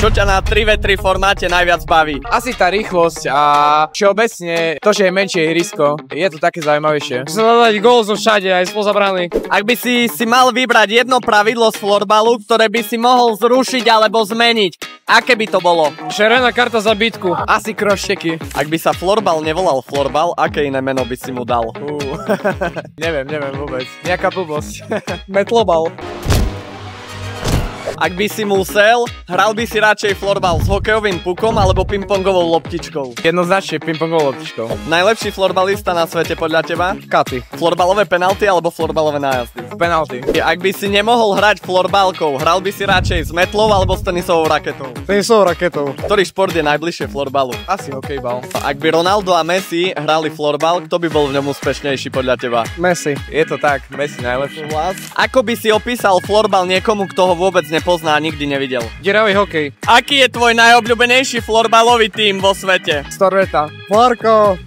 Čo ťa na 3v3 formáte najviac baví? Asi tá rýchlosť a všeobecne to, že je menšie ihrisko, je to také zaujímavejšie. Chcem dať gól zo všade, aj spoza brány. Ak by si mal vybrať jedno pravidlo z florbalu, ktoré by si mohol zrušiť alebo zmeniť, aké by to bolo? Červená karta za bitku. Asi krošteky. Ak by sa florbal nevolal florbal, aké iné meno by si mu dal? Neviem vôbec. Nejaká blbosť. Metlobal. Ak by si musel, hral by si radšej florbal s hokejovým pukom alebo pingpongovou loptičkou? Jednoznačne pingpongovou loptičkou. Najlepší florbalista na svete podľa teba? Katy. Florbalové penalty alebo florbalové nájazdy? Penalty. Ak by si nemohol hrať florbalkou, hral by si radšej s metlou alebo s tenisovou raketou? Tenisovou raketou. Ktorý šport je najbližšie florbalu? Asi hokejbal. Ak by Ronaldo a Messi hrali florbal, kto by bol v ňom úspešnejší podľa teba? Messi. Je to tak, Messi najlepší. Ako by si opísal florbal niekomu, kto ho vôbec nepozná a nikdy nevidel? Deravý hokej. Aký je tvoj najobľúbenejší florbalový tím vo svete? Storveta. Marko.